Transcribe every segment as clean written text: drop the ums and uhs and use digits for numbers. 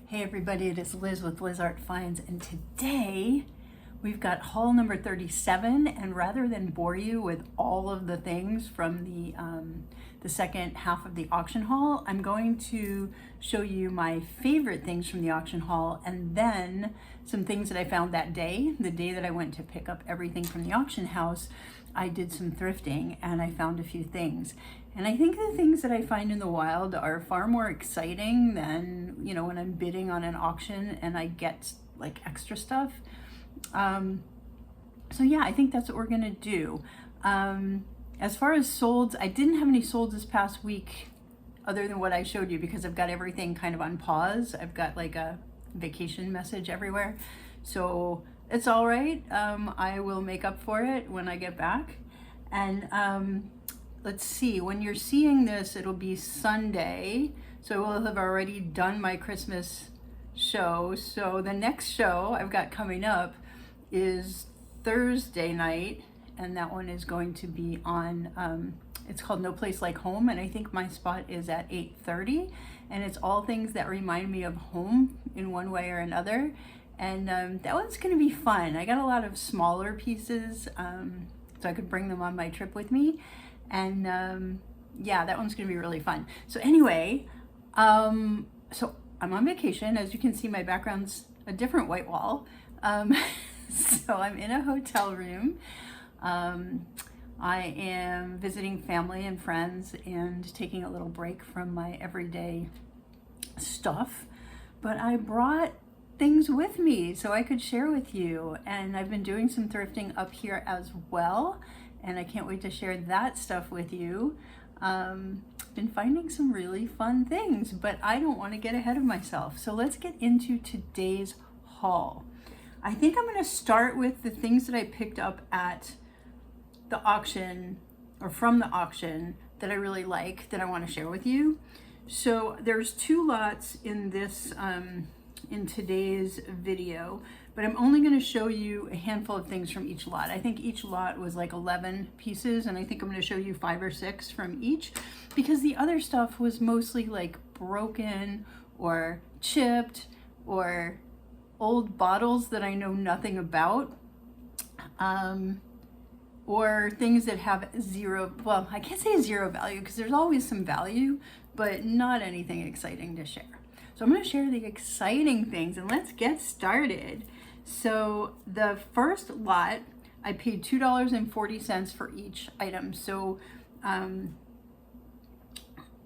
Hey everybody, it is Liz with Liz Art Finds, and today we've got haul number 37, and rather than bore you with all of the things from the second half of the auction haul, I'm going to show you my favorite things from the auction haul, and then some things that I found that day, the day that I went to pick up everything from the auction house. I did some thrifting and I found a few things. And I think the things that I find in the wild are far more exciting than, when I'm bidding on an auction and I get like extra stuff. So yeah, I think that's what we're gonna do. As far as solds, I didn't have any solds this past week other than what I showed you because I've got everything kind of on pause. I've got like a vacation message everywhere. So it's all right. I will make up for it when I get back. And let's see, when you're seeing this, it'll be Sunday. So I will have already done my Christmas show. So the next show I've got coming up is Thursday night. And that one is going to be on, it's called No Place Like Home. And I think my spot is at 8:30. And it's all things that remind me of home in one way or another. And that one's gonna be fun. I got a lot of smaller pieces, so I could bring them on my trip with me. And yeah, that one's gonna be really fun. So anyway, so I'm on vacation. As you can see, my background's a different white wall. So I'm in a hotel room. I am visiting family and friends and taking a little break from my everyday stuff. But I brought things with me so I could share with you, and I've been doing some thrifting up here as well, and I can't wait to share that stuff with you. Been finding some really fun things, but I don't want to get ahead of myself, so let's get into today's haul. I think I'm going to start with the things that I picked up at the auction or from the auction that I really like that I want to share with you. So there's two lots in this in today's video, but I'm only going to show you a handful of things from each lot. I think each lot was like 11 pieces, and I think I'm going to show you 5 or 6 from each because the other stuff was mostly like broken or chipped or old bottles that I know nothing about, or things that have zero, well, I can't say zero value because there's always some value, but not anything exciting to share. So I'm going to share the exciting things, and let's get started. So the first lot, I paid $2.40 for each item. So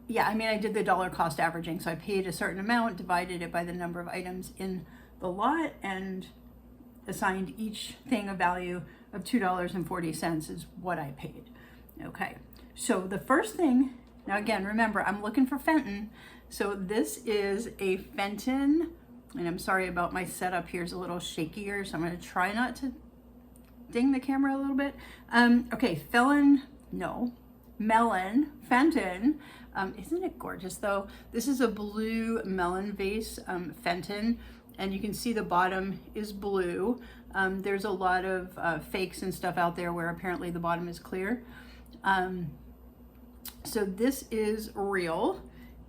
yeah, I mean, I did the dollar cost averaging. So I paid a certain amount, divided it by the number of items in the lot, and assigned each thing a value of $2.40 is what I paid. Okay, so the first thing, now again, remember, I'm looking for Fenton. So this is a Fenton, and I'm sorry about my setup here is a little shakier, so I'm going to try not to ding the camera a little bit. Okay, melon, Fenton. Isn't it gorgeous though? This is a blue melon vase, Fenton, and you can see the bottom is blue. There's a lot of fakes and stuff out there where apparently the bottom is clear. So this is real.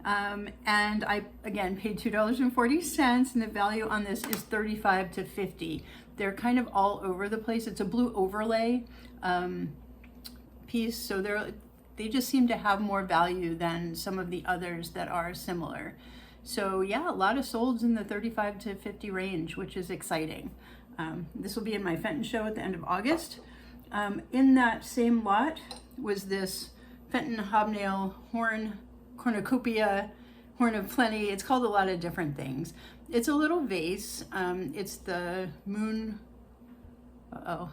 And I, again, paid $2.40, and the value on this is $35 to $50. They're kind of all over the place. It's a blue overlay piece, so they just seem to have more value than some of the others that are similar. So yeah, a lot of solds in the $35 to $50 range, which is exciting. This will be in my Fenton show at the end of August. In that same lot was this Fenton hobnail cornucopia, horn of plenty. It's called a lot of different things. It's a little vase. It's the moon, I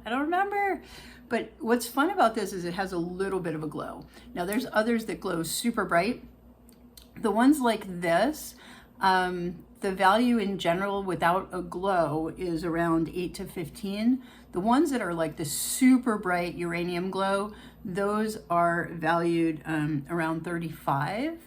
don't remember. But what's fun about this is it has a little bit of a glow. Now there's others that glow super bright. The ones like this, the value in general without a glow is around 8 to 15. The ones that are like the super bright uranium glow, those are valued around 35.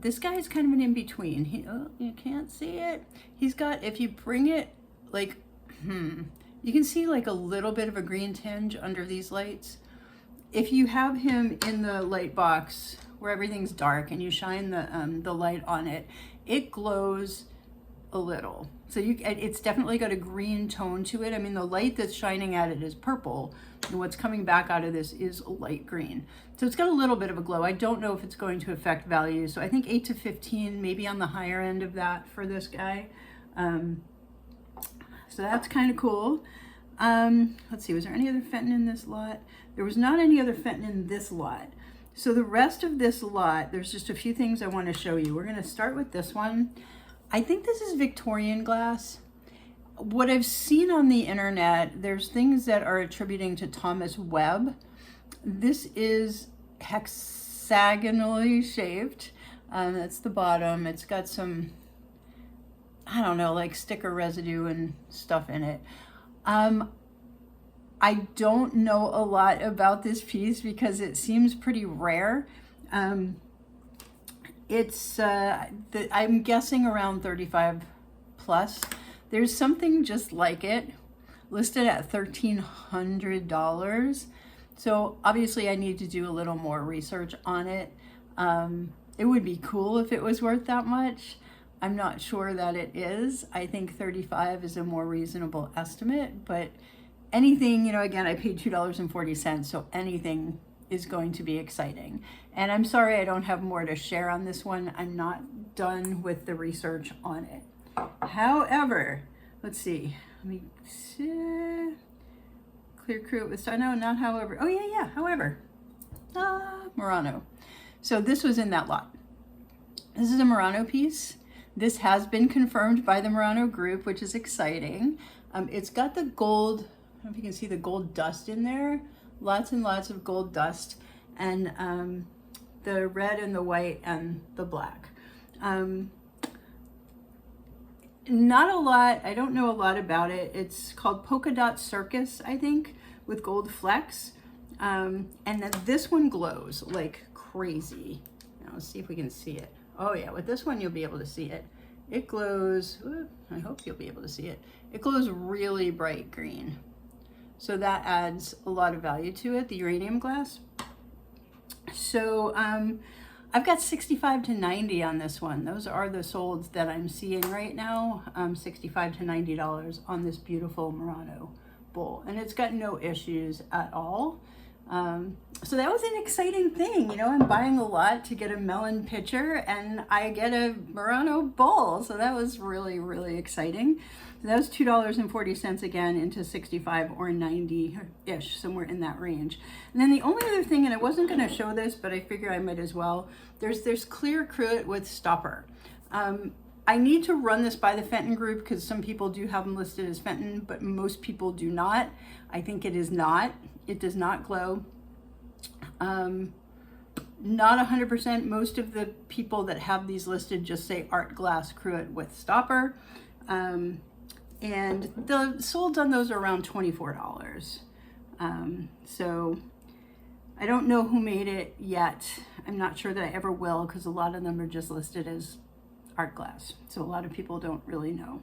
This guy is kind of an in-between. You can't see it. He's got, if you bring it like, you can see like a little bit of a green tinge under these lights. If you have him in the light box where everything's dark and you shine the light on it, it glows a little. So it's definitely got a green tone to it. I mean, the light that's shining at it is purple, and what's coming back out of this is a light green. So it's got a little bit of a glow. I don't know if it's going to affect value. So I think 8 to 15, maybe on the higher end of that for this guy. So that's kind of cool. Let's see, was there any other Fenton in this lot? There was not any other Fenton in this lot. So the rest of this lot, there's just a few things I want to show you. We're going to start with this one. I think this is Victorian glass. What I've seen on the internet, there's things that are attributing to Thomas Webb. This is hexagonally shaped. That's the bottom. It's got some, I don't know, like sticker residue and stuff in it. I don't know a lot about this piece because it seems pretty rare. It's, I'm guessing around 35 plus. There's something just like it listed at $1,300. So obviously I need to do a little more research on it. It would be cool if it was worth that much. I'm not sure that it is. I think 35 is a more reasonable estimate, but anything, you know, again, I paid $2.40, so anything is going to be exciting. And I'm sorry I don't have more to share on this one. I'm not done with the research on it. However, let's see. Let me see. Clear crew with, no, not however. Oh yeah, however. Murano. So this was in that lot. This is a Murano piece. This has been confirmed by the Murano group, which is exciting. It's got the gold, I don't know if you can see the gold dust in there. Lots and lots of gold dust, and the red and the white and the black. Not a lot, I don't know a lot about it. It's called Polka Dot Circus, I think, with gold flecks. And then this one glows like crazy. Now let's see if we can see it. Oh yeah, with this one you'll be able to see it. It glows, I hope you'll be able to see it. It glows really bright green. So that adds a lot of value to it, the uranium glass. So I've got 65 to 90 on this one. Those are the solds that I'm seeing right now, $65 to $90 on this beautiful Murano bowl. And it's got no issues at all. So that was an exciting thing. You know, I'm buying a lot to get a melon pitcher and I get a Murano bowl. So that was really, really exciting. So that was $2.40 again into 65 or 90-ish, somewhere in that range. And then the only other thing, and I wasn't going to show this, but I figure I might as well, there's clear cruet with stopper. I need to run this by the Fenton group because some people do have them listed as Fenton, but most people do not. I think it is not. It does not glow. Not 100%. Most of the people that have these listed just say art glass cruet with stopper. And the solds on those are around $24. So I don't know who made it yet. I'm not sure that I ever will because a lot of them are just listed as art glass. So a lot of people don't really know.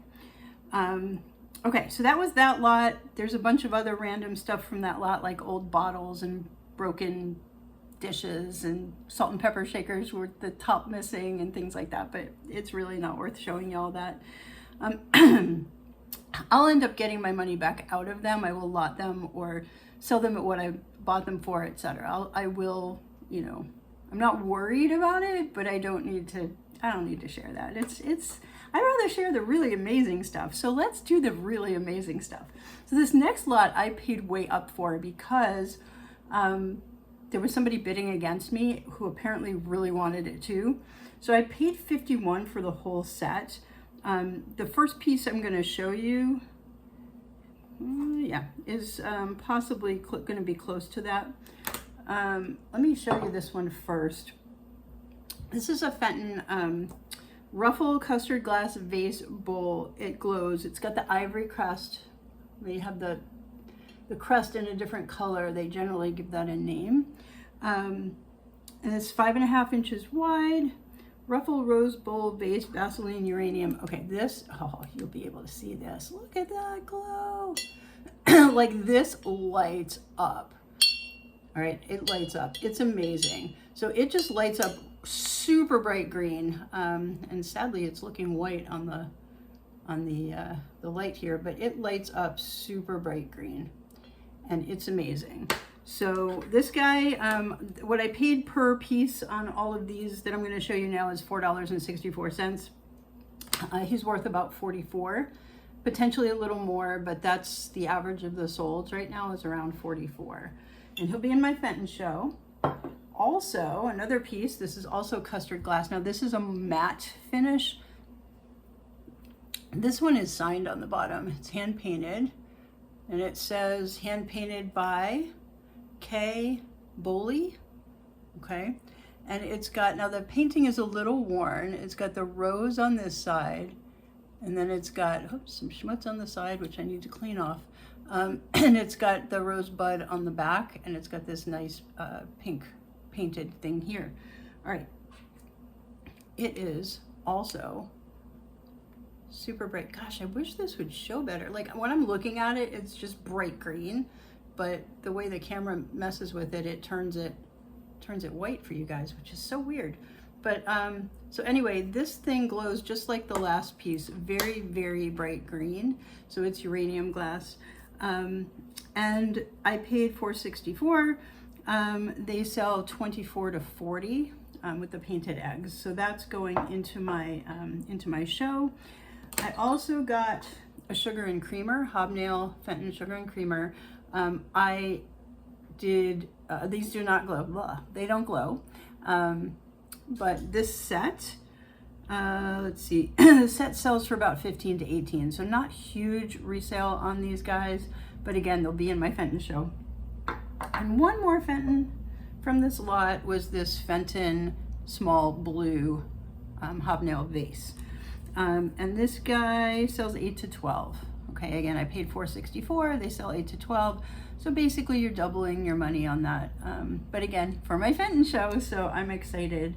Okay, so that was that lot. There's a bunch of other random stuff from that lot, like old bottles and broken dishes and salt and pepper shakers with the top missing and things like that, but it's really not worth showing y'all that. I'll end up getting my money back out of them. I will lot them or sell them at what I bought them for, etc. I will, you know, I'm not worried about it, but I don't need to share that. I'd rather share the really amazing stuff. So let's do the really amazing stuff. So this next lot I paid way up for because there was somebody bidding against me who apparently really wanted it too. So I paid $51 for the whole set. The first piece I'm going to show you, is possibly going to be close to that. Let me show you this one first. This is a Fenton ruffle custard glass vase bowl. It glows. It's got the ivory crust. They have the crust in a different color. They generally give that a name. And it's 5.5 inches wide. Ruffle rose bowl vase Vaseline uranium. Okay, this, oh, you'll be able to see this. Look at that glow. Like this lights up. All right, it lights up. It's amazing. So it just lights up super bright green, and sadly it's looking white on the light here, but it lights up super bright green, and it's amazing. So this guy, what I paid per piece on all of these that I'm going to show you now is $4.64. He's worth about $44, potentially a little more, but that's the average of the solds right now is around $44. And he'll be in my Fenton show. Also, another piece, this is also custard glass. Now this is a matte finish. This one is signed on the bottom. It's hand painted, and it says hand painted by K. Boley. Okay. And it's got, now the painting is a little worn. It's got the rose on this side, and then it's got some schmutz on the side, which I need to clean off. And it's got the rosebud on the back, and it's got this nice pink painted thing here. All right. It is also super bright. Gosh, I wish this would show better. Like when I'm looking at it, it's just bright green, but the way the camera messes with it, it turns it white for you guys, which is so weird. But so anyway, this thing glows just like the last piece, very, very bright green. So it's uranium glass. And I paid $4.64. They sell 24 to 40 with the painted eggs. So that's going into my show. I also got a sugar and creamer, Hobnail Fenton sugar and creamer. I did, these do not glow, blah, they don't glow. But this set, let's see, the set sells for about 15 to 18. So not huge resale on these guys, but again, they'll be in my Fenton show. And one more Fenton from this lot was this Fenton small blue hobnail vase. And this guy sells 8 to 12. Okay, again, I paid $4.64, they sell 8 to 12. So basically you're doubling your money on that. But again, for my Fenton show, so I'm excited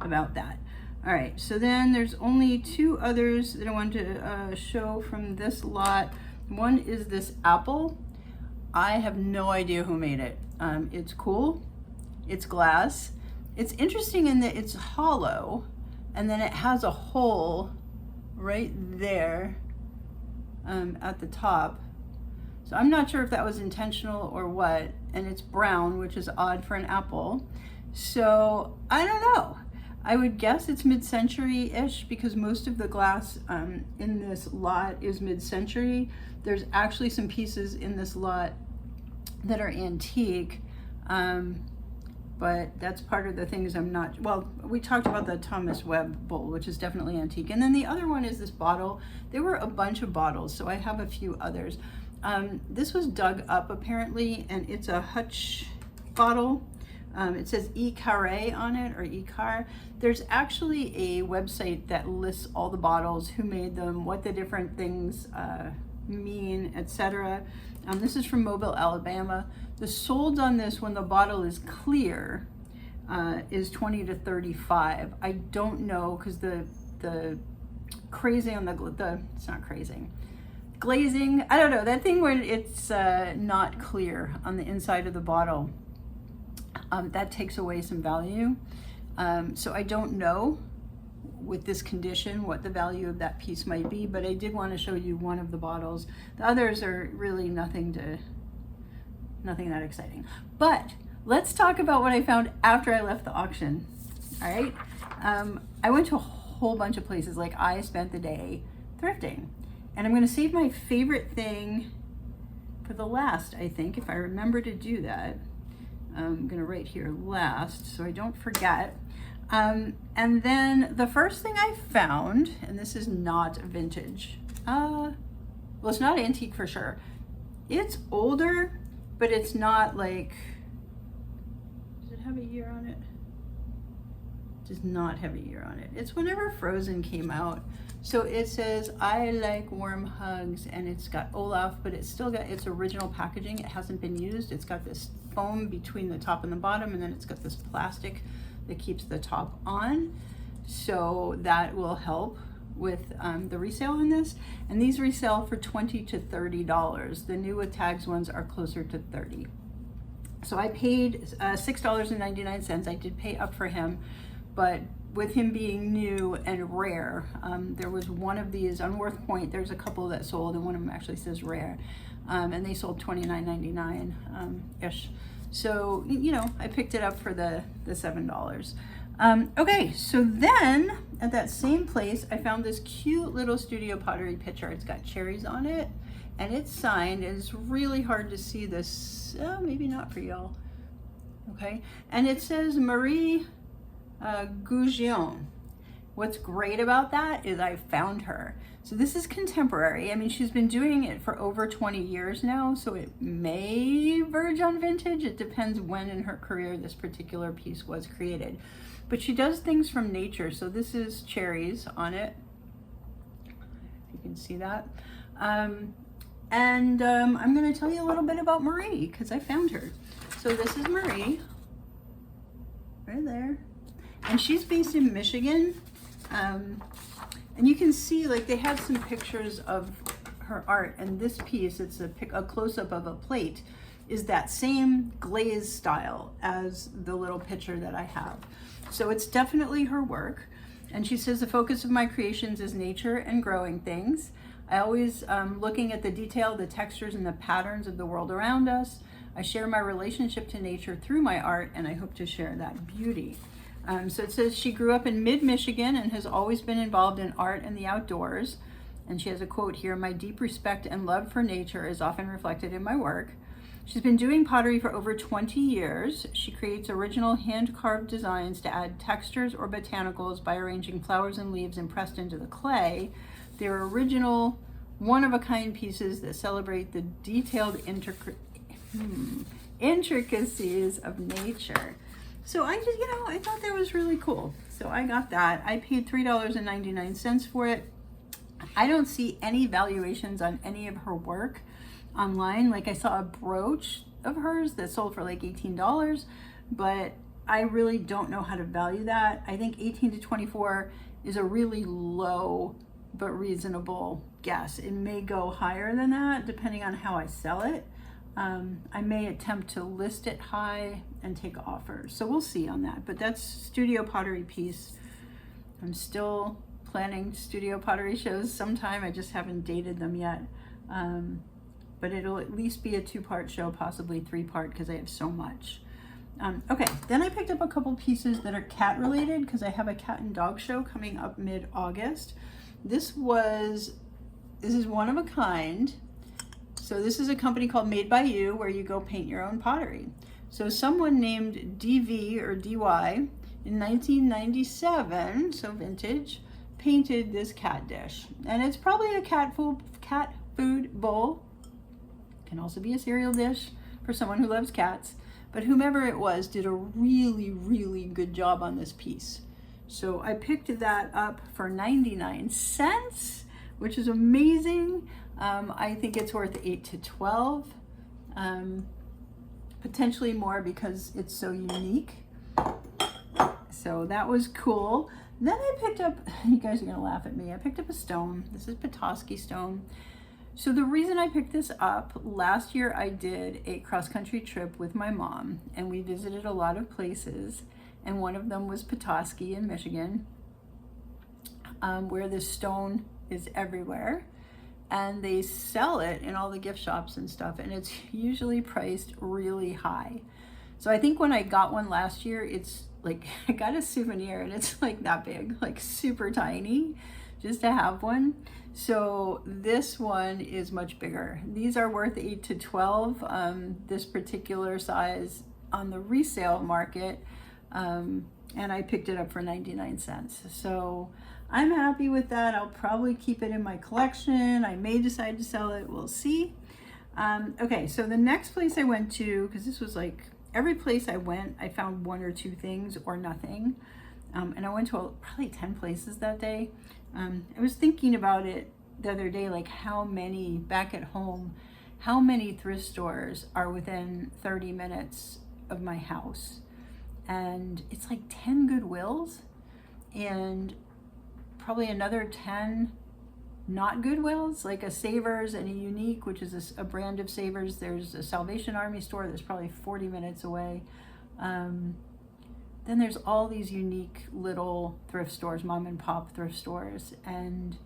about that. All right, so then there's only two others that I want to show from this lot. One is this apple. I have no idea who made it. It's cool, it's glass. It's interesting in that it's hollow, and then it has a hole right there at the top. So I'm not sure if that was intentional or what, and it's brown, which is odd for an apple. So I don't know. I would guess it's mid-century-ish because most of the glass in this lot is mid-century. There's actually some pieces in this lot that are antique, but that's part of the things I'm not, well, we talked about the Thomas Webb bowl, which is definitely antique. And then the other one is this bottle. There were a bunch of bottles, so I have a few others. This was dug up apparently, and it's a Hutch bottle. It says E-Carré on it, or E-Car. There's actually a website that lists all the bottles, who made them, what the different things mean, etc. This is from Mobile, Alabama. The sold on this when the bottle is clear is 20 to 35. I don't know, because the crazy on the it's not crazy. Glazing, I don't know, that thing where it's not clear on the inside of the bottle, that takes away some value. So I don't know with this condition what the value of that piece might be, but I did want to show you one of the bottles. The others are really nothing that exciting. But let's talk about what I found after I left the auction. All right, I went to a whole bunch of places. Like, I spent the day thrifting, and I'm going to save my favorite thing for the last, I think, if I remember to do that. I'm going to write here last so I don't forget. And then the first thing I found, and this is not vintage. Well, it's not antique for sure. It's older, but it's not like, does it have a year on it? It does not have a year on it. It's whenever Frozen came out. So it says, I like warm hugs, and it's got Olaf, but it's still got its original packaging. It hasn't been used. It's got this foam between the top and the bottom, and then it's got this plastic that keeps the top on. So that will help with the resale on this. And these resell for $20 to $30. The new with tags ones are closer to $30. So I paid $6.99. I did pay up for him, but with him being new and rare, there was one of these on Worth Point. There's a couple that sold, and one of them actually says rare, and they sold $29.99 ish. So I picked it up for the $7. Okay, so then at that same place, I found this cute little studio pottery pitcher. It's got cherries on it, and it's signed, and it's really hard to see this. Maybe not for y'all. Okay, and it says Marie Gougion. What's great about that is I found her. So this is contemporary. I mean, she's been doing it for over 20 years now, so it may verge on vintage. It depends when in her career this particular piece was created. But she does things from nature. So this is cherries on it. You can see that. I'm going to tell you a little bit about Marie because I found her. So this is Marie, right there. And she's based in Michigan. And you can see, like, they have some pictures of her art, and this piece, it's a close-up of a plate, is that same glaze style as the little picture that I have. So it's definitely her work. And she says, the focus of my creations is nature and growing things. I always looking at the detail, the textures, and the patterns of the world around us. I share my relationship to nature through my art, and I hope to share that beauty. So it says she grew up in mid-Michigan and has always been involved in art and the outdoors. And she has a quote here, my deep respect and love for nature is often reflected in my work. She's been doing pottery for over 20 years. She creates original hand-carved designs to add textures or botanicals by arranging flowers and leaves impressed into the clay. They're original, one-of-a-kind pieces that celebrate the detailed intricacies of nature. So I just, I thought that was really cool. So I got that. I paid $3.99 for it. I don't see any valuations on any of her work online. Like, I saw a brooch of hers that sold for like $18, but I really don't know how to value that. I think 18 to 24 is a really low but reasonable guess. It may go higher than that depending on how I sell it. I may attempt to list it high and take offers. So we'll see on that. But that's studio pottery piece. I'm still planning studio pottery shows sometime. I just haven't dated them yet. But it'll at least be a 2-part show, possibly 3-part, because I have so much. Okay, then I picked up a couple pieces that are cat related because I have a cat and dog show coming up mid-August. This is one of a kind. So this is a company called Made by You, where you go paint your own pottery. So someone named DV or DY in 1997, so vintage, painted this cat dish. And it's probably a cat food bowl. Can also be a cereal dish for someone who loves cats. But whomever it was did a really, really good job on this piece. So I picked that up for 99 cents, which is amazing. I think it's worth 8 to 12, potentially more because it's so unique. So that was cool. Then I picked up, you guys are gonna laugh at me, I picked up a stone. This is Petoskey stone. So the reason I picked this up, last year I did a cross-country trip with my mom, and we visited a lot of places, and one of them was Petoskey in Michigan, where this stone is everywhere. And they sell it in all the gift shops and stuff, and it's usually priced really high. So I think when I got one last year, it's like, I got a souvenir and it's like that big, like super tiny, just to have one. So this one is much bigger. These are worth 8 to 12, this particular size on the resale market, and I picked it up for 99 cents. So I'm happy with that. I'll probably keep it in my collection. I may decide to sell it. We'll see. Okay, so the next place I went to, because this was like, every place I went, I found 1 or 2 things or nothing. And I went to probably 10 places that day. I was thinking about it the other day, like how many, back at home, how many thrift stores are within 30 minutes of my house? And it's like 10 Goodwills and probably another 10 not Goodwills, like a Savers and a Unique, which is a brand of Savers. There's a Salvation Army store that's probably 40 minutes away. Then there's all these unique little thrift stores, mom and pop thrift stores. And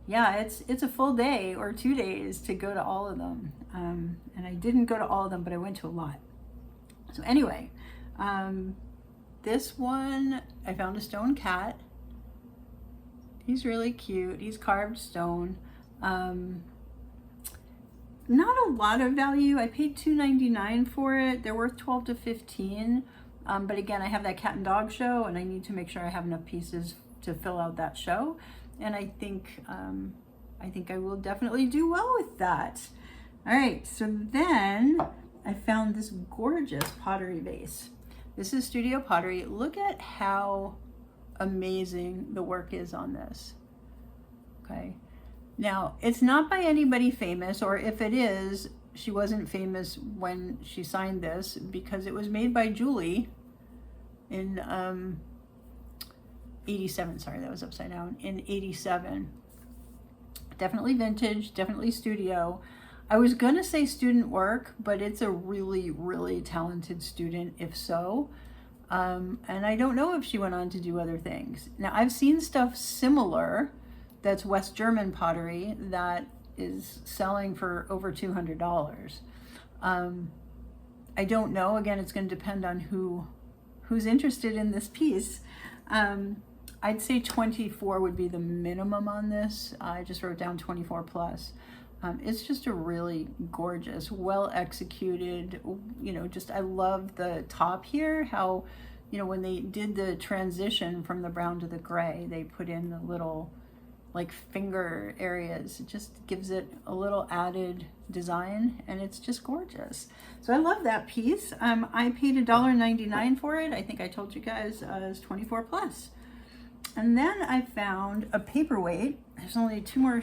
yeah, it's a full day or 2 days to go to all of them. And I didn't go to all of them, but I went to a lot. So anyway, this one, I found a stone cat. He's really cute. He's carved stone. Not a lot of value. I paid $2.99 for it. They're worth $12 to $15. But again, I have that cat and dog show, and I need to make sure I have enough pieces to fill out that show. And I think I will definitely do well with that. All right, so then I found this gorgeous pottery vase. This is Studio Pottery. Look at how amazing the work is on this. Okay, now it's not by anybody famous, or if it is, she wasn't famous when she signed this, because it was made by Julie in 87. Sorry, that was upside down. In 87. Definitely vintage, definitely studio. I was gonna say student work, but it's a really, really talented student, if so. And I don't know if she went on to do other things. Now, I've seen stuff similar that's West German pottery that is selling for over $200. I don't know. Again, it's going to depend on who's interested in this piece. I'd say 24 would be the minimum on this. I just wrote down 24 plus. It's just a really gorgeous, well executed, just I love the top here, how, when they did the transition from the brown to the gray, they put in the little like finger areas. It just gives it a little added design, and it's just gorgeous. So I love that piece. I paid $1.99 for it. I think I told you guys it's 24 plus. And then I found a paperweight. There's only two more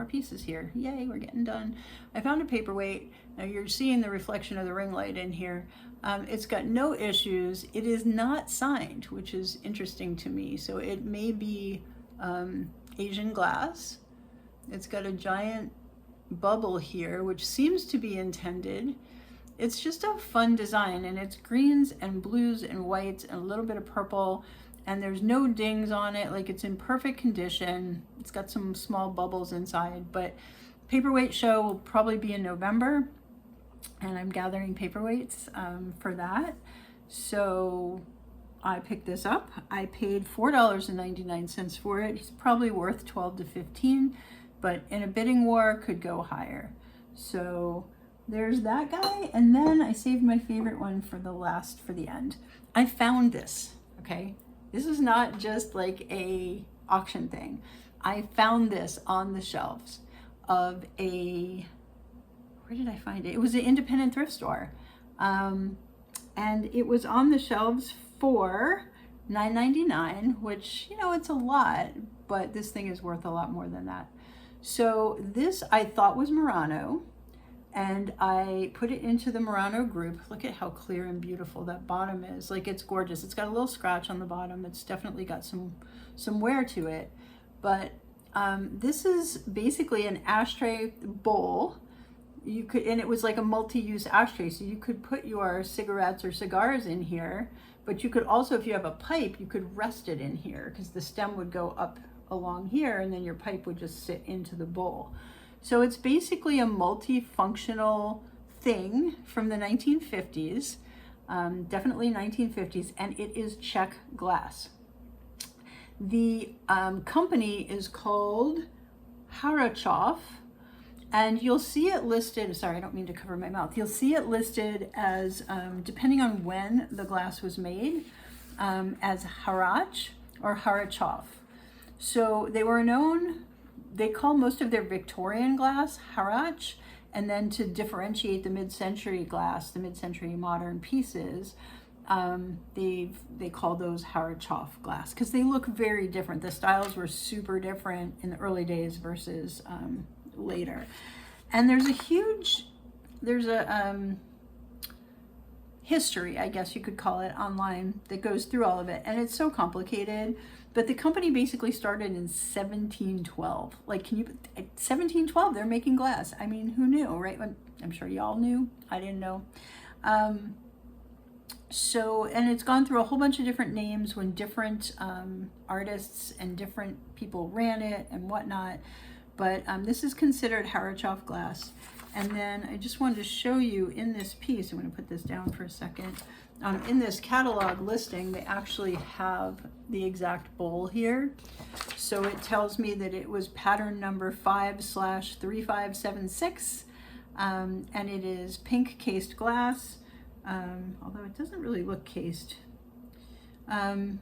pieces here. Yay, we're getting done. I found a paperweight. Now you're seeing the reflection of the ring light in here. It's got no issues. It is not signed, which is interesting to me. So it may be Asian glass. It's got a giant bubble here, which seems to be intended. It's just a fun design, and it's greens and blues and whites and a little bit of purple. And there's no dings on it, like it's in perfect condition. It's got some small bubbles inside, but paperweight show will probably be in November, and I'm gathering paperweights for that. So I picked this up. I paid $4.99 for it. He's probably worth 12 to 15, but in a bidding war could go higher. So there's that guy, and then I saved my favorite one for the end. I found this, okay? This is not just like a auction thing. I found this on the shelves of where did I find it? It was an independent thrift store. And it was on the shelves for $9.99, which, it's a lot, but this thing is worth a lot more than that. So this I thought was Murano, and I put it into the Murano group. Look at how clear and beautiful that bottom is. Like, it's gorgeous. It's got a little scratch on the bottom. It's definitely got some wear to it. But this is basically an ashtray bowl. And it was like a multi-use ashtray. So you could put your cigarettes or cigars in here, but you could also, if you have a pipe, you could rest it in here, because the stem would go up along here, and then your pipe would just sit into the bowl. So it's basically a multifunctional thing from the 1950s, definitely 1950s, and it is Czech glass. The company is called Harrachov, and you'll see it listed, sorry, I don't mean to cover my mouth. You'll see it listed as, depending on when the glass was made, as Harrach or Harrachov. So they call most of their Victorian glass Harrach, and then to differentiate the mid-century glass, the mid-century modern pieces, they call those Harrachov glass, because they look very different. The styles were super different in the early days versus later. And there's a history, I guess you could call it, online that goes through all of it, and it's so complicated. But the company basically started in 1712. Like, can you, 1712, they're making glass. I mean, who knew, right? I'm sure y'all knew. I didn't know. So, and it's gone through a whole bunch of different names when different artists and different people ran it and whatnot. But this is considered Harrachov glass. And then I just wanted to show you in this piece, I'm going to put this down for a second. In this catalog listing, they actually have the exact bowl here. So it tells me that it was pattern number 5/3576, and it is pink cased glass, although it doesn't really look cased. And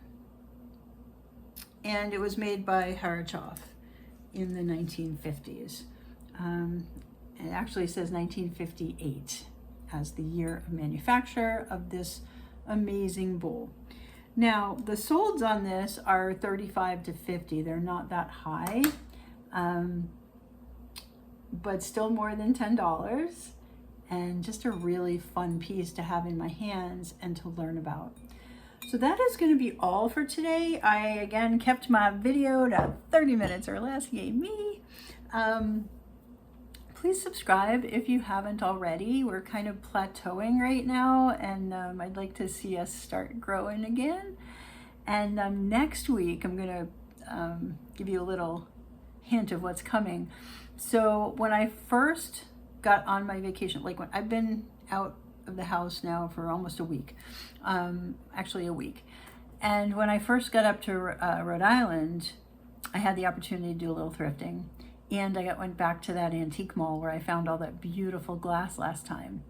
it was made by Harrachov in the 1950s. It actually says 1958 as the year of manufacture of this amazing bowl. Now, the solds on this are 35 to 50. They're not that high, but still more than $10, and just a really fun piece to have in my hands and to learn about. So that is going to be all for today. I, again, kept my video to 30 minutes or less. Yay me. Please subscribe if you haven't already. We're kind of plateauing right now, and I'd like to see us start growing again. And next week, I'm going to give you a little hint of what's coming. So when I first got on my vacation, like when I've been out of the house now for almost a week, actually a week. And when I first got up to Rhode Island, I had the opportunity to do a little thrifting. And I went back to that antique mall where I found all that beautiful glass last time.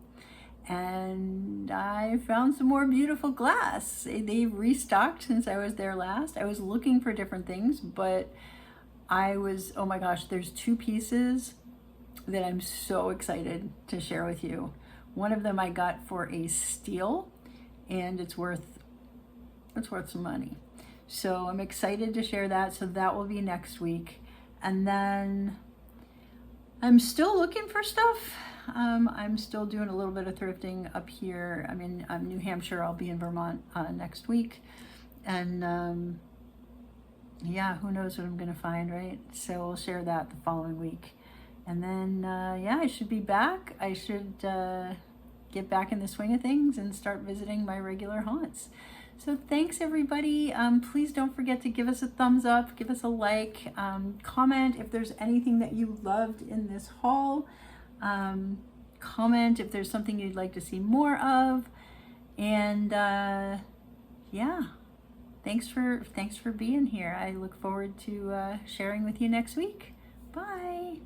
And I found some more beautiful glass. They've restocked since I was there last. I was looking for different things, but oh my gosh, there's two pieces that I'm so excited to share with you. One of them I got for a steal, and it's worth some money. So I'm excited to share that. So that will be next week. And then I'm still looking for stuff. I'm still doing a little bit of thrifting up here. I'm in New Hampshire. I'll be in Vermont next week. And yeah, who knows what I'm going to find, right? So we'll share that the following week. And then, yeah, I should be back. I should get back in the swing of things and start visiting my regular haunts. So thanks, everybody. Please don't forget to give us a thumbs up, give us a like, comment if there's anything that you loved in this haul, comment if there's something you'd like to see more of, and yeah, thanks for being here. I look forward to sharing with you next week. Bye.